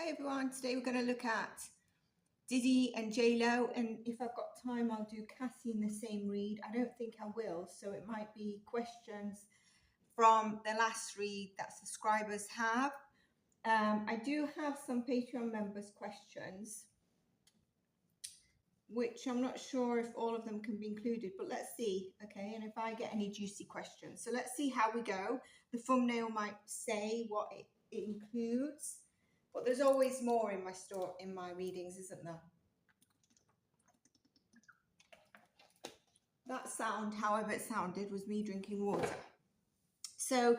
Hi everyone, today we're going to look at Diddy and JLO, and if I've got time I'll do Cassie in the same read. I don't think I will, so it might be questions from the last read that subscribers have. I do have some Patreon members' questions, which I'm not sure if all of them can be included, but let's see, okay, and if I get any juicy questions. So let's see how we go. The thumbnail might say what it includes. But there's always more in my readings, isn't there? That sound, however it sounded, was me drinking water. So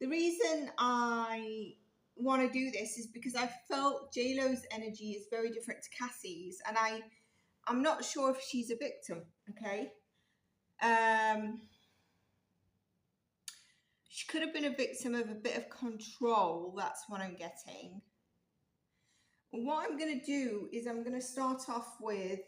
the reason I want to do this is because I felt JLo's energy is very different to Cassie's, and I'm not sure if she's a victim, okay? She could have been a victim of a bit of control, that's what I'm getting. What I'm going to do is I'm going to start off with,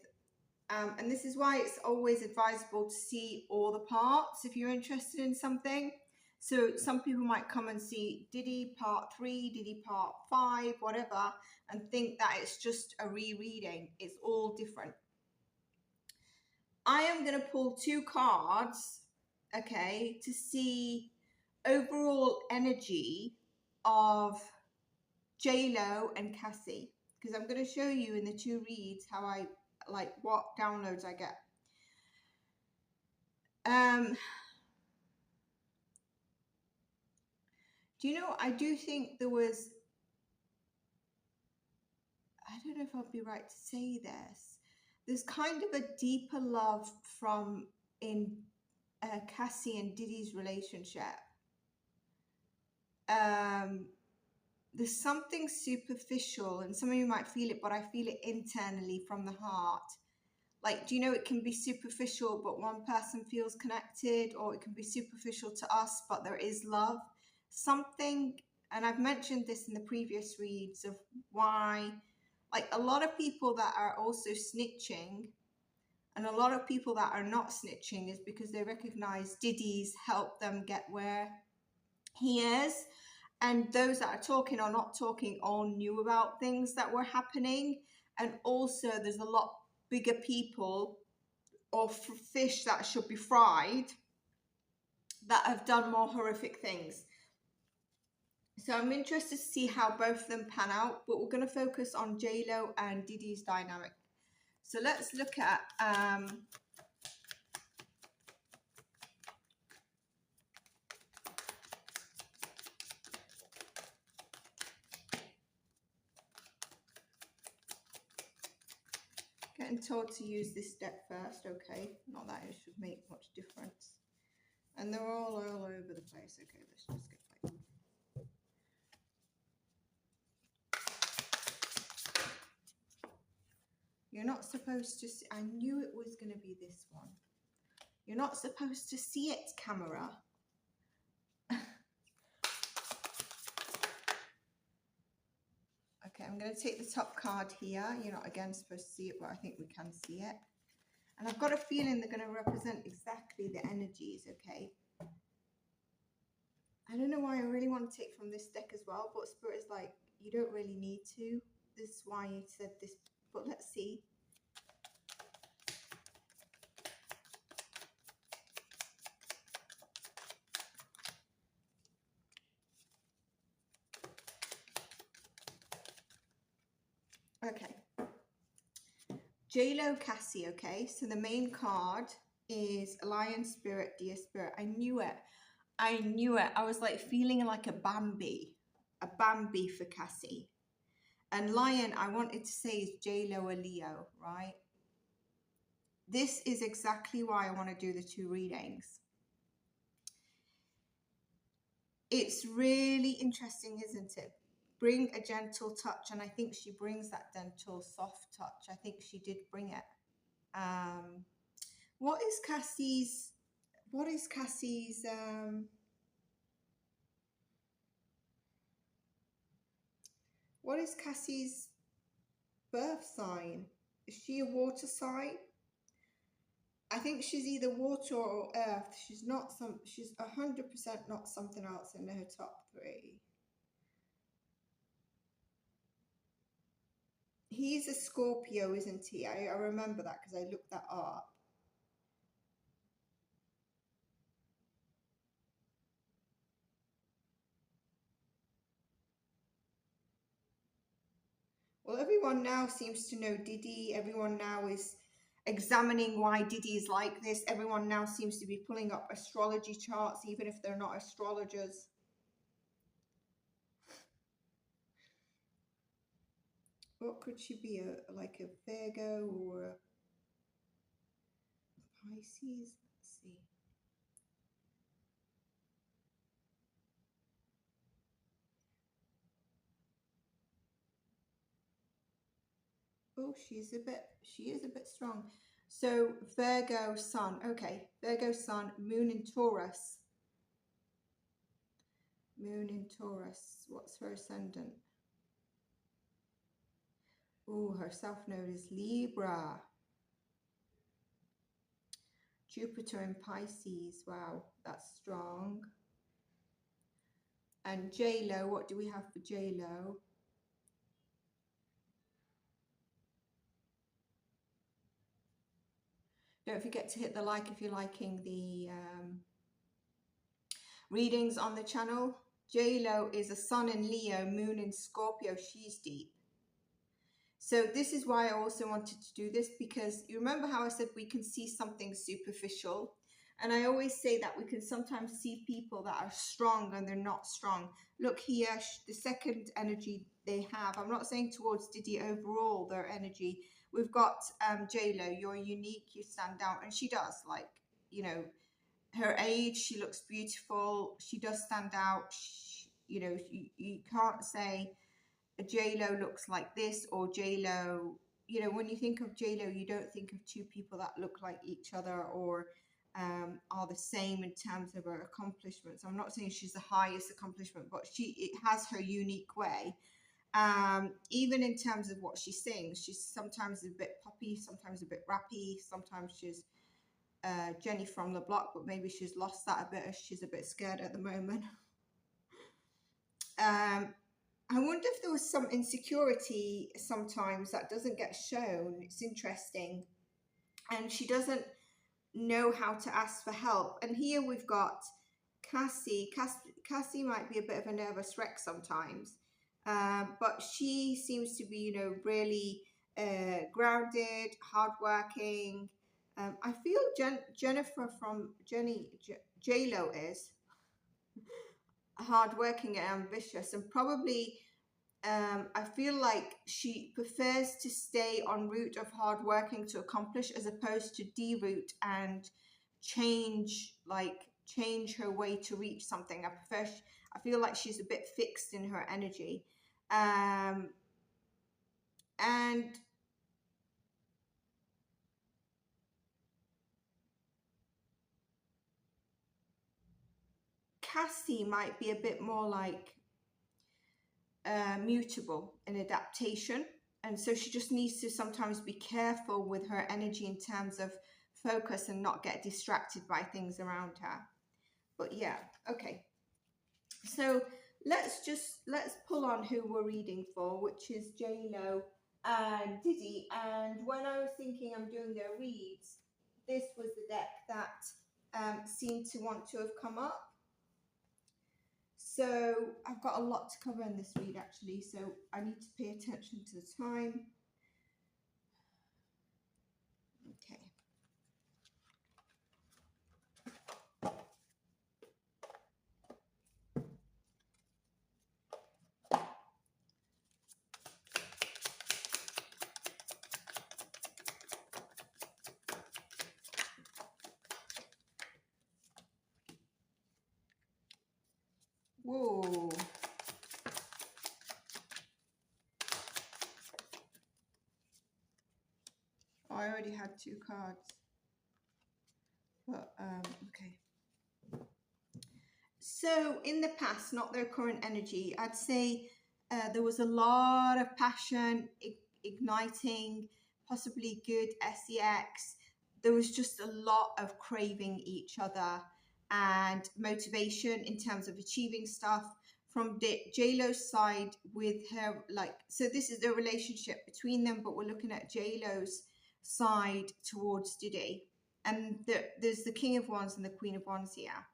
and this is why it's always advisable to see all the parts if you're interested in something. So some people might come and see Diddy part 3, Diddy part 5, whatever, and think that it's just a rereading. It's all different. I am going to pull 2 cards, okay, to see overall energy of JLo and Cassie, because I'm going to show you in the 2 reads how I like what downloads I get. Do you know, I do think there was, I don't know if I'll be right to say this, there's kind of a deeper love from in Cassie and Diddy's relationship. There's something superficial, and some of you might feel it, but I feel it internally from the heart. Like, do you know, it can be superficial, but one person feels connected, or it can be superficial to us, but there is love. Something, and I've mentioned this in the previous reads of why, like a lot of people that are also snitching and a lot of people that are not snitching is because they recognize Diddy's helped them get where he is. And those that are talking or not talking all knew about things that were happening. And also there's a lot bigger people or fish that should be fried that have done more horrific things. So I'm interested to see how both of them pan out, but we're going to focus on JLo and Diddy's dynamic. So let's look at getting told to use this deck first, okay? Not that it should make much difference. And they're all over the place. Okay, let's just get like... You're not supposed to see... I knew it was going to be this one. You're not supposed to see it, camera. Okay, I'm going to take the top card here. You're not, again, supposed to see it, but I think we can see it. And I've got a feeling they're going to represent exactly the energies, okay? I don't know why I really want to take from this deck as well, but Spirit is like, you don't really need to. This is why you said this, but let's see. Okay. JLo Cassie, okay? So the main card is Lion Spirit, Dear Spirit. I knew it. I knew it. I was like feeling like a Bambi for Cassie. And Lion, I wanted to say is JLo or Leo, right? This is exactly why I want to do the 2 readings. It's really interesting, isn't it? Bring a gentle touch, and I think she brings that gentle, soft touch. I think she did bring it. What is Cassie's birth sign? Is she a water sign? I think she's either water or earth. She's 100% not something else in her top 3. He's a Scorpio, isn't he? I remember that because I looked that up. Well, everyone now seems to know Diddy. Everyone now is examining why Diddy is like this. Everyone now seems to be pulling up astrology charts, even if they're not astrologers. What could she be? Like a Virgo or a Pisces? Let's see. Oh, she is a bit strong. So Virgo Sun, okay, Virgo Sun, Moon in Taurus. Moon in Taurus. What's her ascendant? Oh, her South Node is Libra. Jupiter in Pisces. Wow, that's strong. And JLO, what do we have for JLO? Don't forget to hit the like if you're liking the readings on the channel. JLO is a Sun in Leo, Moon in Scorpio. She's deep. So this is why I also wanted to do this, because you remember how I said we can see something superficial, and I always say that we can sometimes see people that are strong and they're not strong. Look here, the second energy they have. I'm not saying towards Diddy, overall their energy. We've got JLo, you're unique, you stand out, and she does, like, you know, her age, she looks beautiful, she does stand out. You know, you can't say a JLo looks like this or JLo, you know, when you think of JLo, you don't think of two people that look like each other or are the same in terms of her accomplishments. I'm not saying she's the highest accomplishment, but it has her unique way. Even in terms of what she sings, she's sometimes a bit poppy, sometimes a bit rappy, sometimes she's Jenny from the block, but maybe she's lost that a bit as she's a bit scared at the moment. I wonder if there was some insecurity sometimes that doesn't get shown. It's interesting. And she doesn't know how to ask for help. And here we've got Cassie. Cassie might be a bit of a nervous wreck sometimes. But she seems to be, you know, really grounded, hardworking. I feel Jennifer from JLo is hardworking and ambitious, and probably I feel like she prefers to stay on route of hardworking to accomplish, as opposed to deroute and change her way to reach something. I feel like she's a bit fixed in her energy. And Cassie might be a bit more like mutable in adaptation, and so she just needs to sometimes be careful with her energy in terms of focus and not get distracted by things around her. But yeah, okay, so let's pull on who we're reading for, which is JLo and Diddy. And when I was thinking I'm doing their reads, this was the deck that seemed to want to have come up. So I've got a lot to cover in this read, actually, so I need to pay attention to the time. Okay. Whoa. Oh, I already had two cards. But, okay. So in the past, not their current energy, I'd say there was a lot of passion, igniting, possibly good sex. There was just a lot of craving each other and motivation in terms of achieving stuff. from JLo's side with her, like, so this is the relationship between them, but we're looking at JLo's side towards Diddy. And there's the King of Wands and the Queen of Wands here.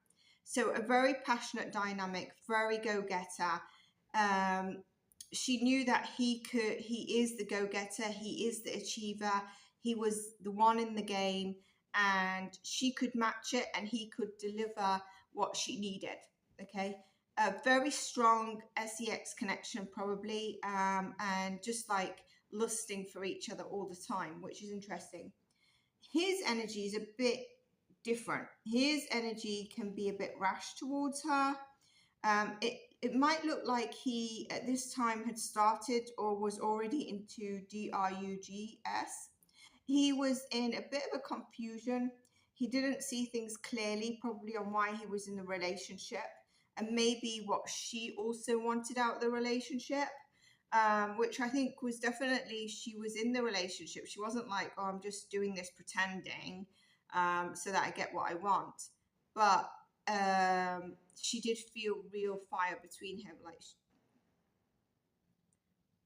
So a very passionate dynamic, very go-getter. She knew that he is the go-getter, he is the achiever, he was the one in the game, and she could match it and he could deliver what she needed. Okay, a very strong sex connection probably, and just like lusting for each other all the time, which is interesting. His energy is a bit different. His energy can be a bit rash towards her. It might look like he at this time had started or was already into drugs. He was in a bit of a confusion. He didn't see things clearly, probably on why he was in the relationship and maybe what she also wanted out of the relationship. Which I think was definitely, she was in the relationship. She wasn't like, oh, I'm just doing this pretending so that I get what I want. But she did feel real fire between him. Like,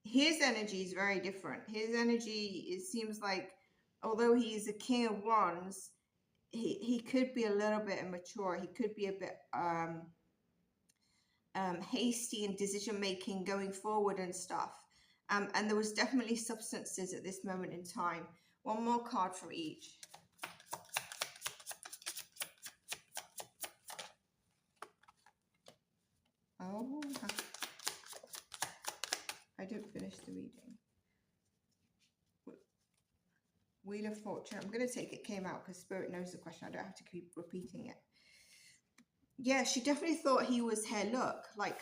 his energy is very different. His energy, it seems like, although he is a King of Wands, he could be a little bit immature. He could be a bit hasty in decision making going forward and stuff. And there was definitely substances at this moment in time. One more card for each. Oh, I didn't finish the reading. Wheel of Fortune. I'm going to take it came out because Spirit knows the question. I don't have to keep repeating it. Yeah, she definitely thought he was her.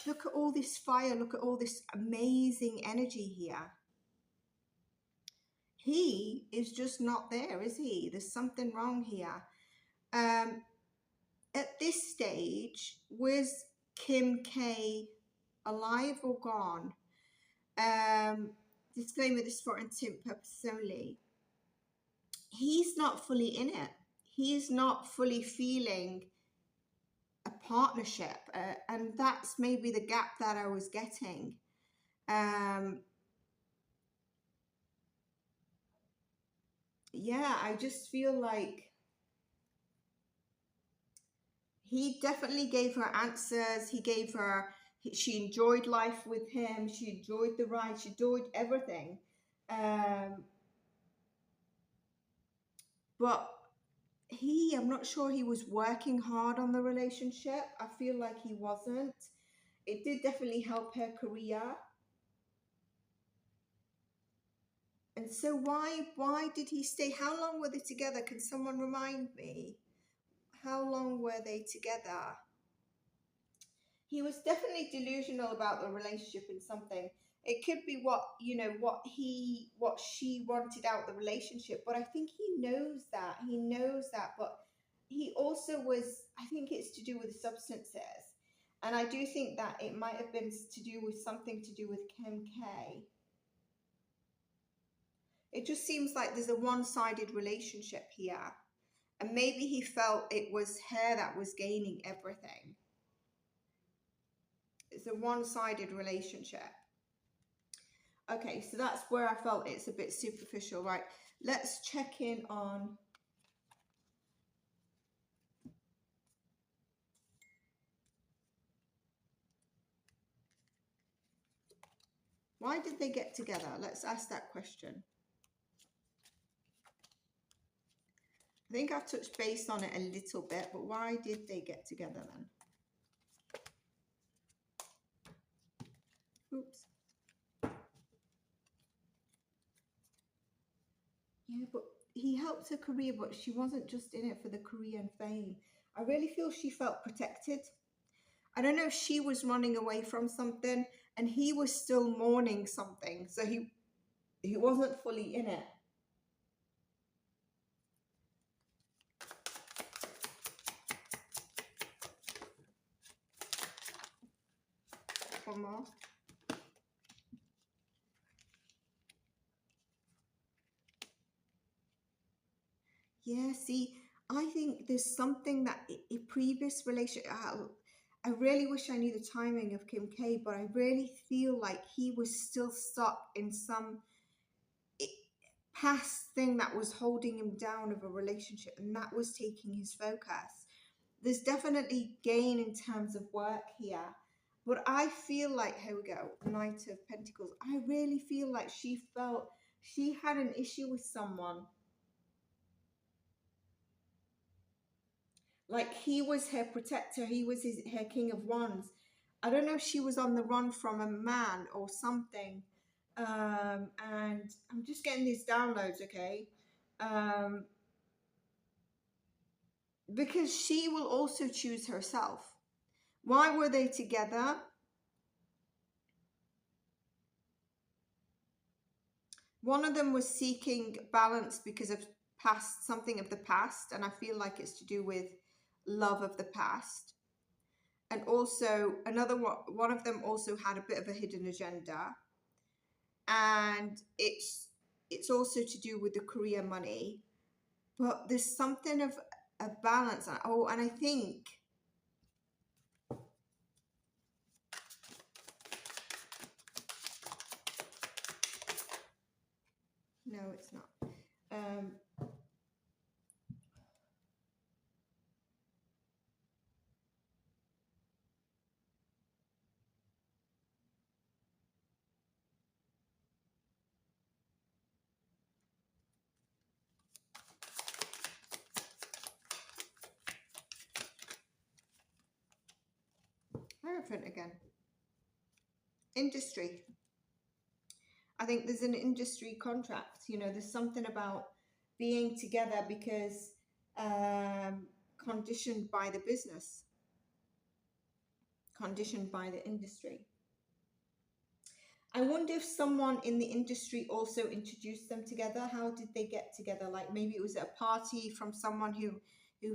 Look at all this fire. Look at all this amazing energy here. He is just not there, is he? There's something wrong here. At this stage, was Kim K alive or gone? Disclaimer, this is for intent purposes only. He's not fully in it. He's not fully feeling a partnership, and that's maybe the gap that I was getting. Yeah, I just feel like he definitely gave her answers. He gave her, she enjoyed life with him. She enjoyed the ride. She enjoyed everything. But I'm not sure he was working hard on the relationship. I feel like he wasn't. It did definitely help her career. And so why did he stay? How long were they together? Can someone remind me? How long were they together? He was definitely delusional about the relationship in something. It could be what she wanted out the relationship, but I think he knows that. But he also was, I think it's to do with substances. And I do think that it might have been to do with something to do with Kim K. It just seems like there's a one-sided relationship here. And maybe he felt it was her that was gaining everything. It's a one-sided relationship. Okay, so that's where I felt it's a bit superficial, right? Let's check in on... Why did they get together? Let's ask that question. I think I've touched base on it a little bit, but why did they get together then? Oops. Yeah, but he helped her career, but she wasn't just in it for the career and fame. I really feel she felt protected. I don't know if she was running away from something and he was still mourning something. So he wasn't fully in it. One more. Yeah, see, I think there's something that a previous relationship, I really wish I knew the timing of Kim K, but I really feel like he was still stuck in some past thing that was holding him down of a relationship, and that was taking his focus. There's definitely gain in terms of work here, but I feel like, here we go, Knight of Pentacles. I really feel like she felt she had an issue with someone. Like he was her protector, he was her King of Wands. I don't know if she was on the run from a man or something. And I'm just getting these downloads, okay? Because she will also choose herself. Why were they together? One of them was seeking balance because of past, something of the past, and I feel like it's to do with love of the past. And also another one of them also had a bit of a hidden agenda, and it's also to do with the career money. But there's something of a balance. Oh, and I think no, it's not. Hierophant again. Industry. I think there's an industry contract. You know, there's something about being together because conditioned by the business, conditioned by the industry. I wonder if someone in the industry also introduced them together. How did they get together? Like maybe it was at a party from someone who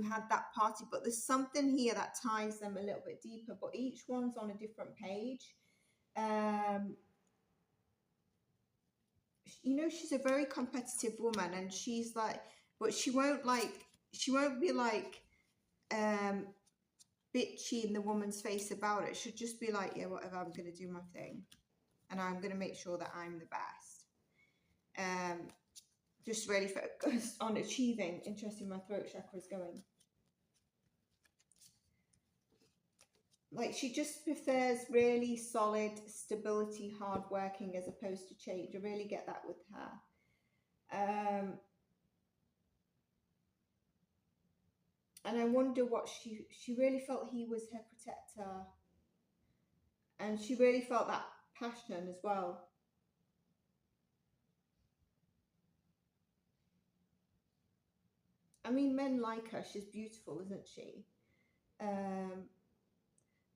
had that party, but there's something here that ties them a little bit deeper, but each one's on a different page. You know, she's a very competitive woman, and she's like, but she won't be like bitchy in the woman's face about it. She'll just be like, yeah, whatever, I'm gonna do my thing, and I'm gonna make sure that I'm the best. Just really focused on achieving. Interesting, my throat chakra is going. Like she just prefers really solid stability, hard working as opposed to change. I really get that with her. And I wonder what she really felt he was her protector, and she really felt that passion as well. I mean, men like her. She's beautiful, isn't she?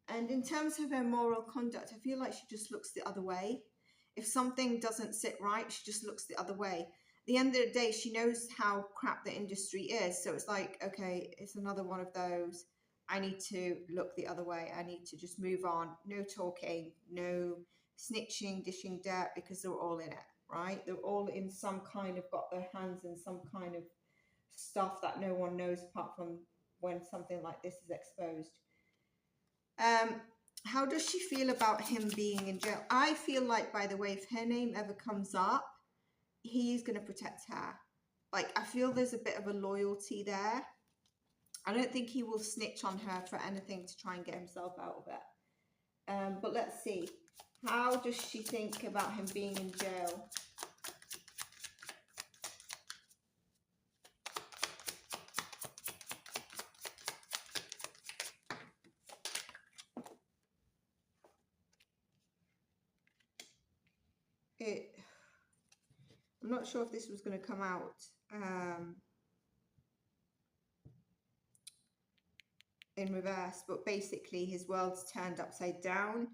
And in terms of her moral conduct, I feel like she just looks the other way. If something doesn't sit right, she just looks the other way. At the end of the day, she knows how crap the industry is. So it's like, okay, it's another one of those. I need to look the other way. I need to just move on. No talking, no snitching, dishing dirt, because they're all in it, right? They're all in some kind of, got their hands in some kind of stuff that no one knows apart from when something like this is exposed. How does she feel about him being in jail? I feel like, by the way, if her name ever comes up, he's going to protect her. Like, I feel there's a bit of a loyalty there. I don't think he will snitch on her for anything to try and get himself out of it. But let's see. How does she think about him being in jail? I'm not sure if this was going to come out in reverse, but basically his world's turned upside down.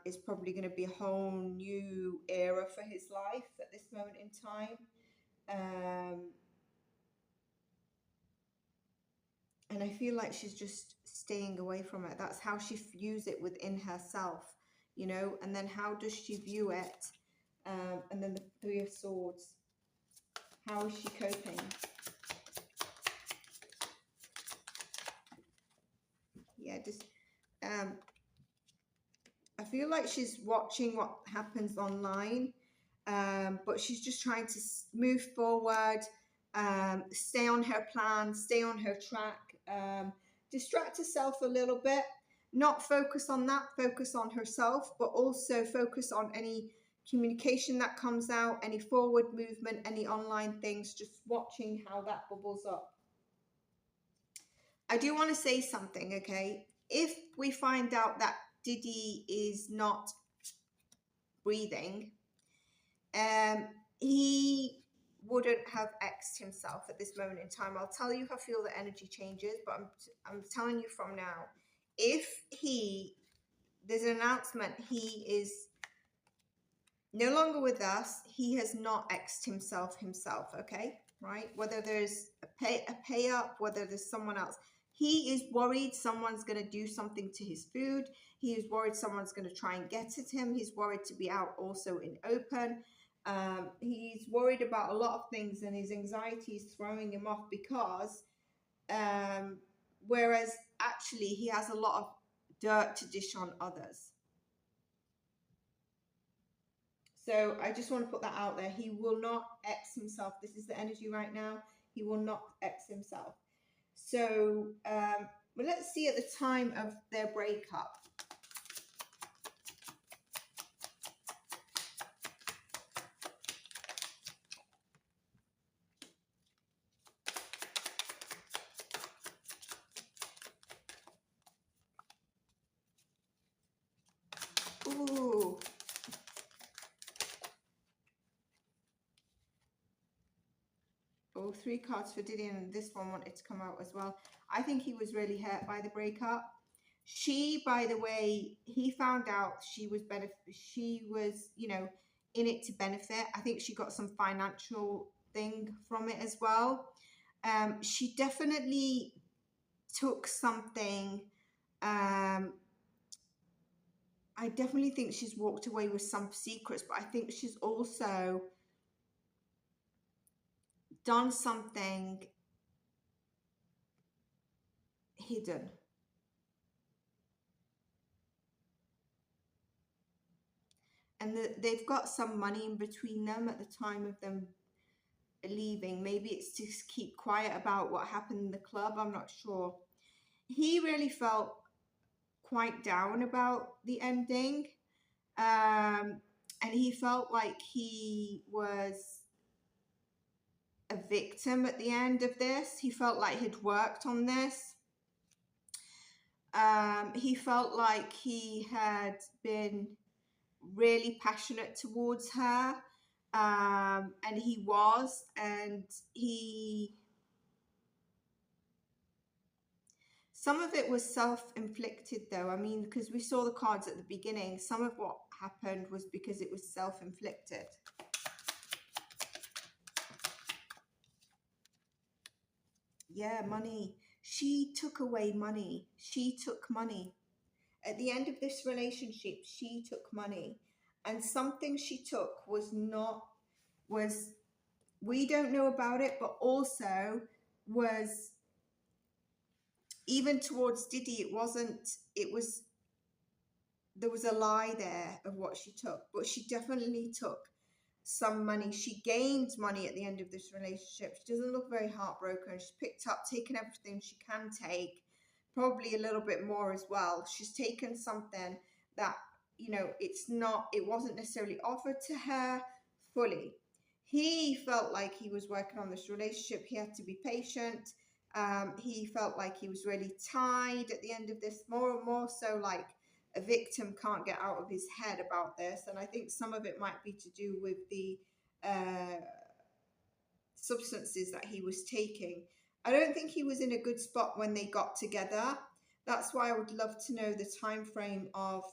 It's probably going to be a whole new era for his life at this moment in time. And I feel like she's just staying away from it. That's how she views it within herself, you know. And then how does she view it? And then the Three of Swords. How is she coping? Yeah, just I feel like she's watching what happens online, but she's just trying to move forward, stay on her plan, stay on her track, distract herself a little bit, not focus on that, focus on herself, but also focus on any communication that comes out, any forward movement, any online things, just watching how that bubbles up. I do want to say something, okay? If we find out that Diddy is not breathing, he wouldn't have X'd himself at this moment in time. I'll tell you how I feel the energy changes, but I'm telling you from now. If there's an announcement, he is no longer with us, he has not X'd himself, okay? Right? Whether there's a pay up, whether there's someone else. He is worried someone's going to do something to his food. He is worried someone's going to try and get at him. He's worried to be out also in open. He's worried about a lot of things, and his anxiety is throwing him off because whereas actually he has a lot of dirt to dish on others. So I just want to put that out there. He will not X himself. This is the energy right now. He will not X himself. So well, let's see at the time of their breakup. Ooh. Oh, 3 cards for Diddy, and this one wanted to come out as well. I think he was really hurt by the breakup. She, by the way, he found out she was you know, in it to benefit. I think she got some financial thing from it as well. She definitely took something. I definitely think she's walked away with some secrets, but I think she's also done something hidden. And they've got some money in between them at the time of them leaving. Maybe it's to keep quiet about what happened in the club. I'm not sure. He really felt quite down about the ending. And he felt like he was a victim at the end of this. He felt like he'd worked on this. He felt like he had been really passionate towards her, and he was, and some of it was self-inflicted though. I mean, because we saw the cards at the beginning, some of what happened was because it was self-inflicted. Yeah, money. She took away money. She took money. At the end of this relationship, she took money. And something she took we don't know about it, but also was, even towards Diddy, there was a lie there of what she took, but she definitely took some money. She gained money at the end of this relationship. She doesn't look very heartbroken. She's picked up, taken everything she can take, probably a little bit more as well. She's taken something that, you know, it wasn't necessarily offered to her fully. He felt like he was working on this relationship. He had to be patient. He felt like he was really tied at the end of this, more and more so like a victim can't get out of his head about this. And I think some of it might be to do with the substances that he was taking. I don't think he was in a good spot when they got together. That's why I would love to know the time frame of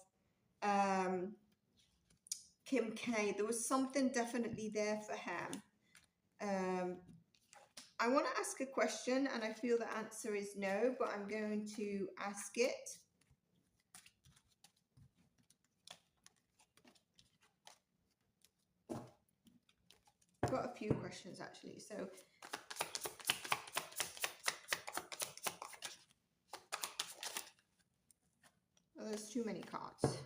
Kim K. There was something definitely there for him. I want to ask a question, and I feel the answer is no, but I'm going to ask it. I've got a few questions actually. So there's too many cards.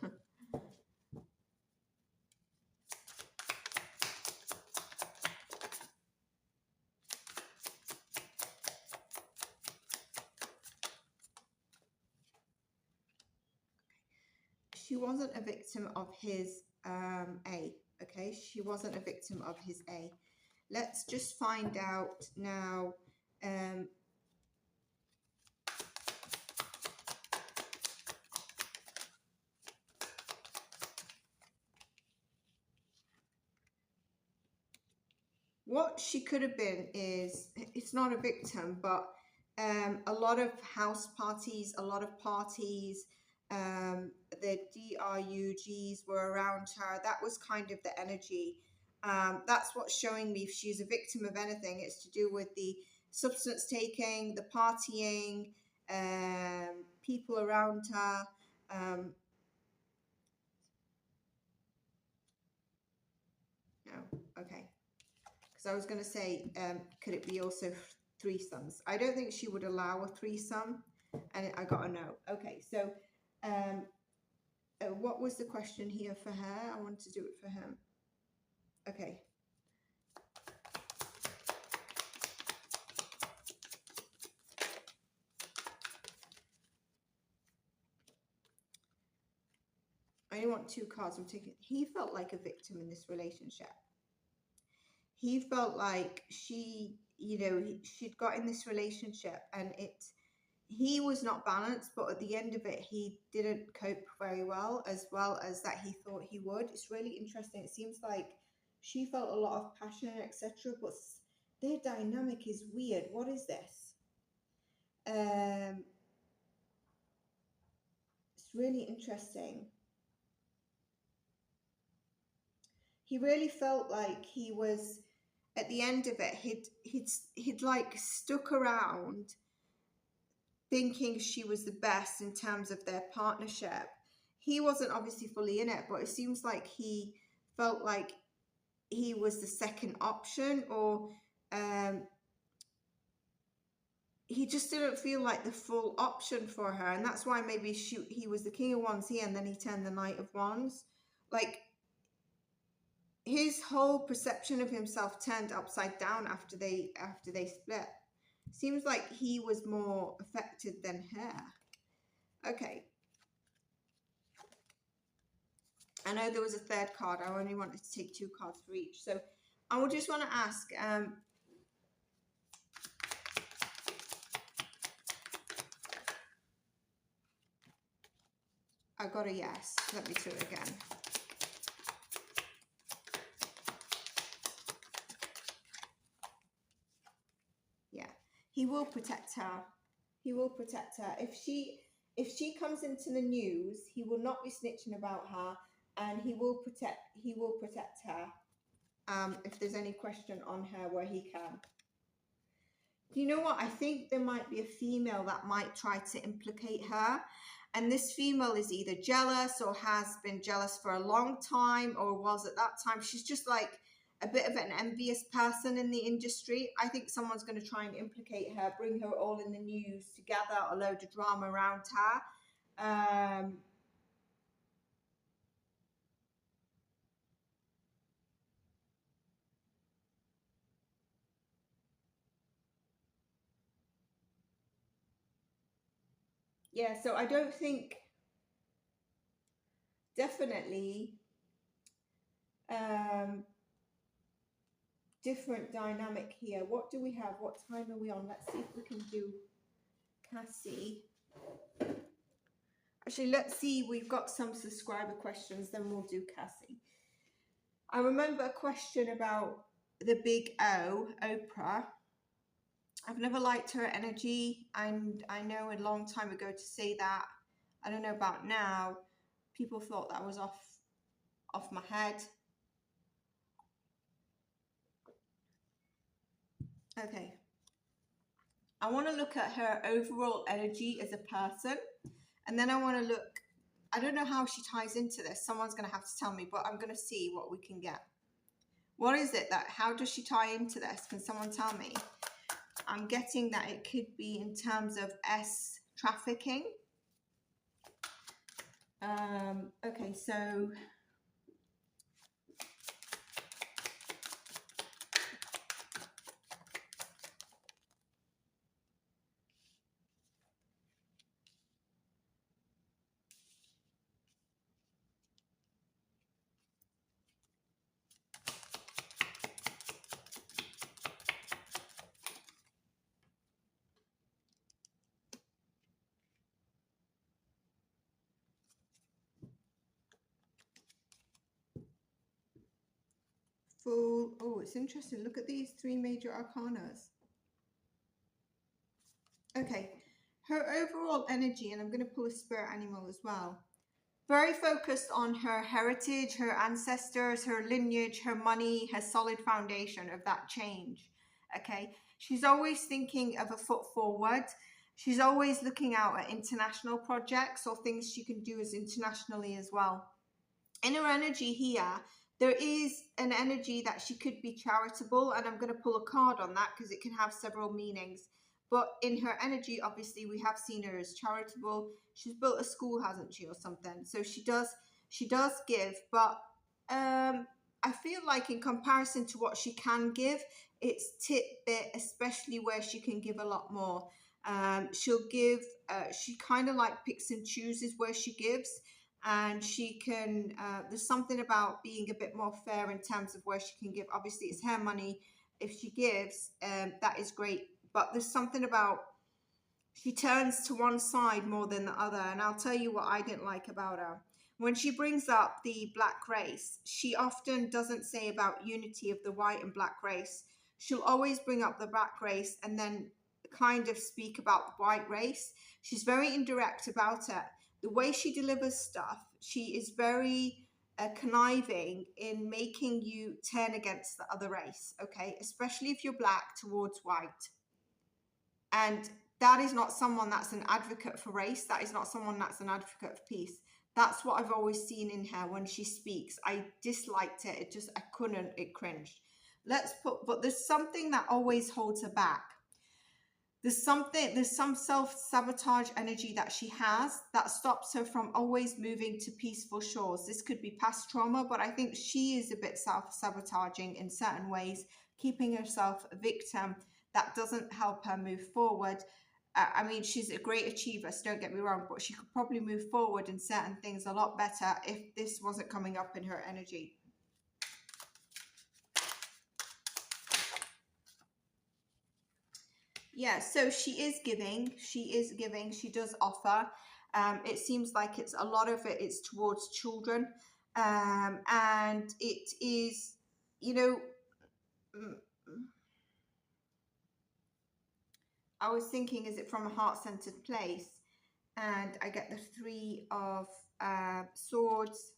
She wasn't a victim of his A, okay? She wasn't a victim of his A. Let's just find out now. What she could have been is, it's not a victim, but a lot of house parties, a lot of parties, the DRUGs were around her. That was kind of the energy. That's what's showing me if she's a victim of anything. It's to do with the substance taking, the partying, people around her. No, okay. Because I was going to say, could it be also threesomes? I don't think she would allow a threesome, and I got a no. Okay, so what was the question here for her? I want to do it for him. Okay. I only want 2 cards. I'm taking. He felt like a victim in this relationship. He felt like she, you know, she'd got in this relationship and he was not balanced, but at the end of it, he didn't cope very well as that he thought he would. It's really interesting. It seems like she felt a lot of passion, etc., but their dynamic is weird. What is this? It's really interesting. He really felt like he was, at the end of it, he'd like stuck around thinking she was the best in terms of their partnership. He wasn't obviously fully in it, but it seems like he felt like he was the second option, or he just didn't feel like the full option for her. And that's why maybe he was the King of Wands here and then he turned the Knight of Wands. Like, his whole perception of himself turned upside down after they split. Seems like he was more affected than her. Okay. I know there was a third card. I only wanted to take 2 cards for each. So I would just want to ask, I got a yes. Let me do it again. Yeah, he will protect her. He will protect her. If she comes into the news, he will not be snitching about her, and he will protect her. If there's any question on her where he can. You know what? I think there might be a female that might try to implicate her. And this female is either jealous or has been jealous for a long time, or was at that time. She's just like a bit of an envious person in the industry. I think someone's going to try and implicate her, bring her all in the news together, a load of drama around her. Yeah, so I don't think, definitely different dynamic here. What do we have? What time are we on? Let's see if we can do Cassie. Actually, let's see. We've got some subscriber questions, then we'll do Cassie. I remember a question about the big O, Oprah. I've never liked her energy, and I know a long time ago to say that. I don't know about now. People thought that was off my head. Okay. I want to look at her overall energy as a person, and then I want to look, I don't know how she ties into this. Someone's going to have to tell me, but I'm going to see what we can get. What is it how does she tie into this? Can someone tell me? I'm getting that it could be in terms of trafficking. Okay, so Fool. Oh, it's interesting. Look at these three major arcanas. Okay, her overall energy, and I'm going to pull a spirit animal as well. Very focused on her heritage, her ancestors, her lineage, her money, her solid foundation of that change. Okay, she's always thinking of a foot forward. She's always looking out at international projects or things she can do as internationally as well. In her energy here, there is an energy that she could be charitable, and I'm going to pull a card on that because it can have several meanings. But in her energy, obviously, we have seen her as charitable. She's built a school, hasn't she, or something? So she does give, but I feel like in comparison to what she can give, it's tidbit, especially where she can give a lot more. She'll give. She kind of like picks and chooses where she gives, and she can there's something about being a bit more fair in terms of where she can give. Obviously it's her money. If she gives, that is great, but there's something about she turns to one side more than the other. And I'll tell you what I didn't like about her. When she brings up the black race, she often doesn't say about unity of the white and black race. She'll always bring up the black race and then kind of speak about the white race. She's very indirect about it. The way she delivers stuff, she is very conniving in making you turn against the other race, okay? Especially if you're black towards white. And that is not someone that's an advocate for race. That is not someone that's an advocate for peace. That's what I've always seen in her when she speaks. I disliked it. I couldn't, it cringed. But there's something that always holds her back. There's some self-sabotage energy that she has that stops her from always moving to peaceful shores. This could be past trauma, but I think she is a bit self-sabotaging in certain ways, keeping herself a victim. That doesn't help her move forward. I mean, she's a great achiever, so don't get me wrong, but she could probably move forward in certain things a lot better if this wasn't coming up in her energy. Yeah, so she is giving. She does offer. It seems like it's a lot of it is towards children. And it is, you know, mm, I was thinking, is it from a heart-centered place? And I get the three of swords.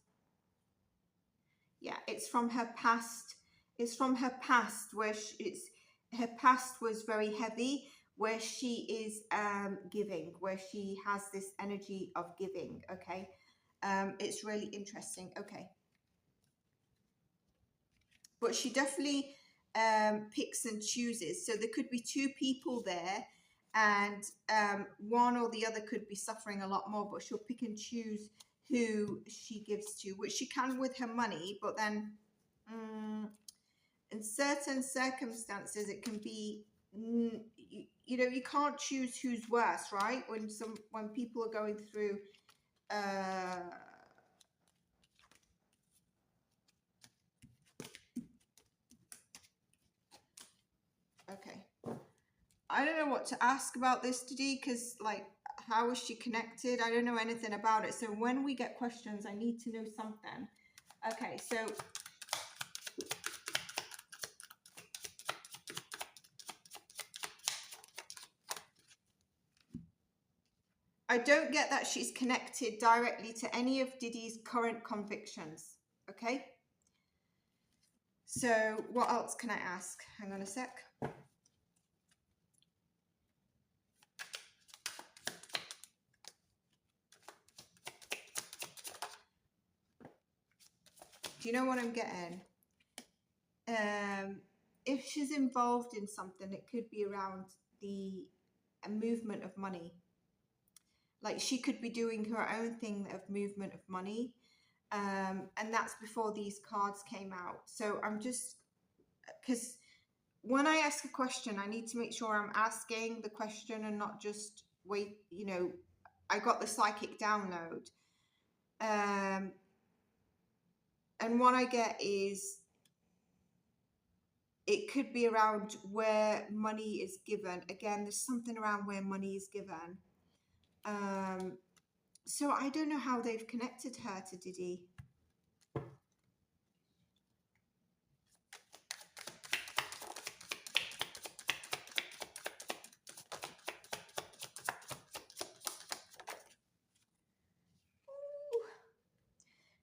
Yeah, it's from her past. It's from her past where her past was very heavy, where she is giving, where she has this energy of giving. Okay, it's really interesting. Okay, but she definitely picks and chooses. So there could be two people there, and one or the other could be suffering a lot more, but she'll pick and choose who she gives to, which she can with her money, but then in certain circumstances it can be, you know, you can't choose who's worse, right? When people are going through okay, I don't know what to ask about this, Diddy, because like, how is she connected? I don't know anything about it. So when we get questions, I need to know something. Okay, so I don't get that she's connected directly to any of Diddy's current convictions. Okay, so what else can I ask? Hang on a sec. Do you know what I'm getting? If she's involved in something, it could be around the movement of money. Like she could be doing her own thing of movement of money. And that's before these cards came out. So I'm just, because when I ask a question, I need to make sure I'm asking the question and not just wait, you know, I got the psychic download. And what I get is, it could be around where money is given. Again, there's something around where money is given. So I don't know how they've connected her to Diddy.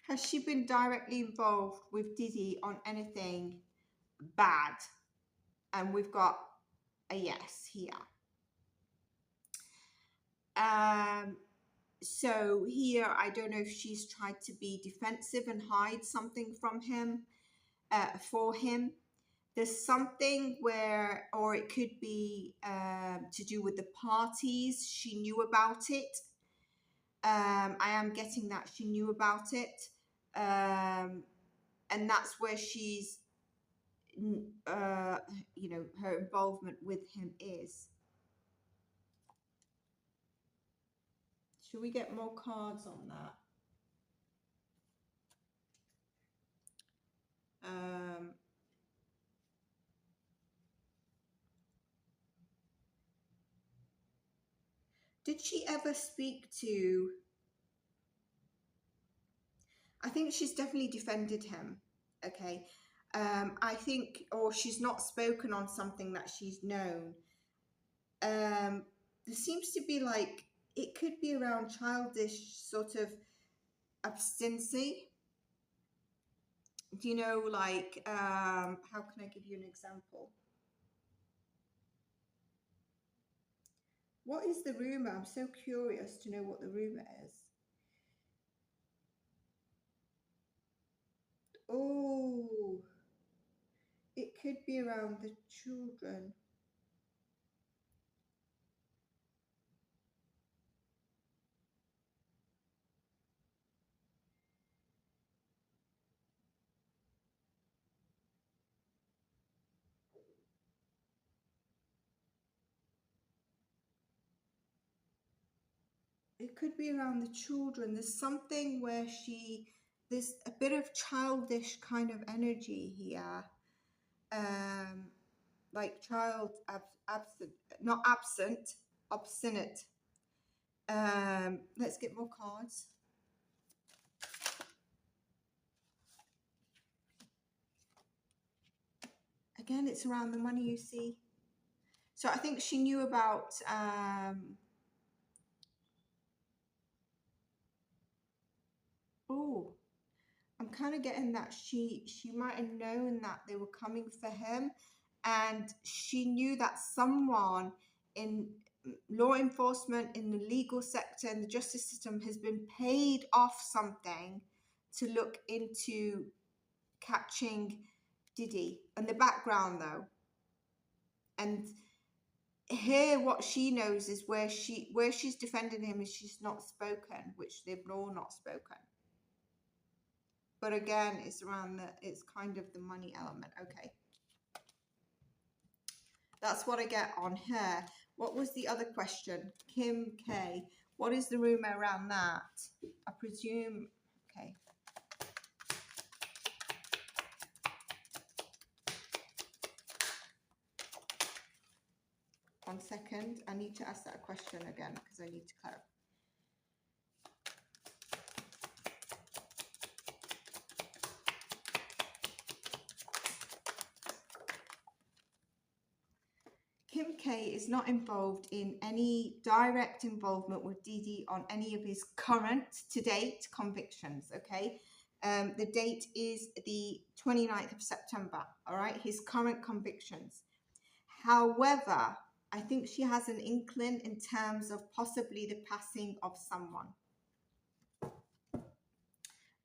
Has she been directly involved with Diddy on anything bad? And we've got a yes here. So here, I don't know if she's tried to be defensive and hide something from him, for him. There's something where, or it could be to do with the parties. She knew about it. I am getting that she knew about it. And that's where she's, you know, her involvement with him is. Should we get more cards on that? Did she ever speak to, I think she's definitely defended him, okay? I think, or she's not spoken on something that she's known. There seems to be like, it could be around childish sort of abstinency. Do you know, like, how can I give you an example? What is the rumor? I'm so curious to know what the rumor is. Oh, it could be around the children. It could be around the children. There's something where there's a bit of childish kind of energy here. Like child absent, not absent, obstinate. Let's get more cards. Again, it's around the money, you see. So I think she knew about, oh, I'm kind of getting that she might have known that they were coming for him, and she knew that someone in law enforcement, in the legal sector, in the justice system has been paid off something to look into catching Diddy. And the background though, and here what she knows is where she's defending him is she's not spoken, which they've all not spoken. But again, it's around it's kind of the money element. Okay. That's what I get on her. What was the other question? Kim K. What is the rumor around that? I presume, okay. 1 second. I need to ask that question again because I need to clarify. Kim K is not involved in any direct involvement with Diddy on any of his current to date convictions, okay? The date is the 29th of September, all right? His current convictions. However, I think she has an inkling in terms of possibly the passing of someone.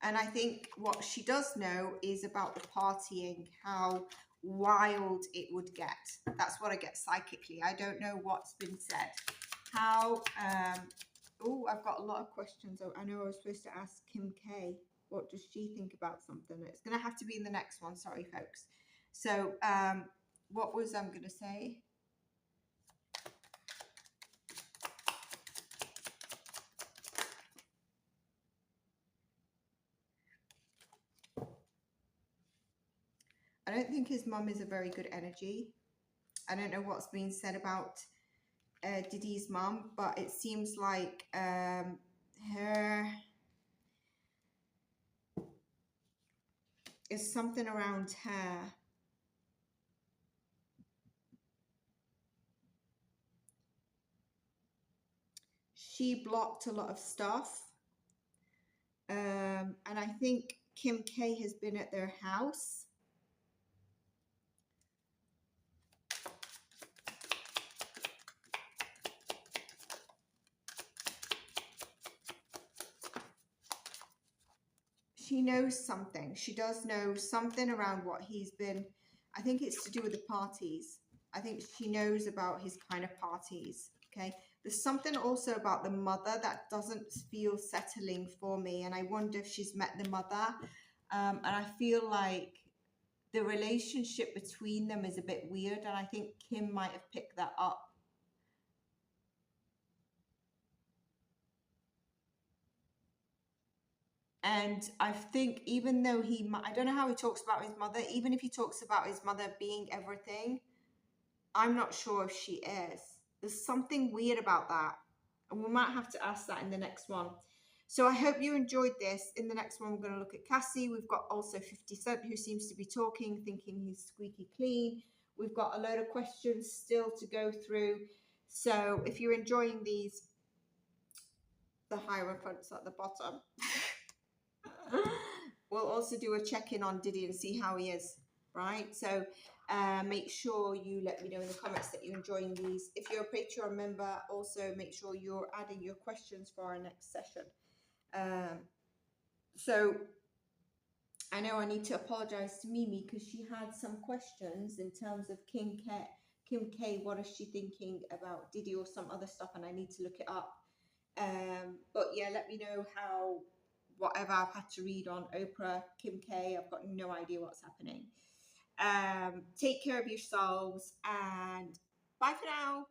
And I think what she does know is about the partying, how wild it would get. That's what I get psychically. I don't know what's been said. How Oh, I've got a lot of questions. Oh, I know I was supposed to ask Kim K. What does she think about something? It's going to have to be in the next one. Sorry, folks. So, what was I'm going to say? I don't think his mum is a very good energy. I don't know what's being said about Diddy's mum, but it seems like her is something around her. She blocked a lot of stuff. And I think Kim K has been at their house. She knows something. She does know something around what he's been. I think it's to do with the parties. I think she knows about his kind of parties. Okay. There's something also about the mother that doesn't feel settling for me. And I wonder if she's met the mother. And I feel like the relationship between them is a bit weird. And I think Kim might have picked that up. And I think even though I don't know how he talks about his mother, even if he talks about his mother being everything, I'm not sure if she is. There's something weird about that. And we might have to ask that in the next one. So I hope you enjoyed this. In the next one, we're going to look at Cassie. We've got also 50 Cent, who seems to be talking, thinking he's squeaky clean. We've got a load of questions still to go through. So if you're enjoying these, the hierophants at the bottom. We'll also do a check-in on Diddy and see how he is, right? So make sure you let me know in the comments that you're enjoying these. If you're a Patreon member, also make sure you're adding your questions for our next session. So I know I need to apologize to Mimi because she had some questions in terms of Kim K, what is she thinking about Diddy or some other stuff, and I need to look it up. But yeah, let me know how whatever I've had to read on Oprah, Kim K, I've got no idea what's happening. Take care of yourselves and bye for now.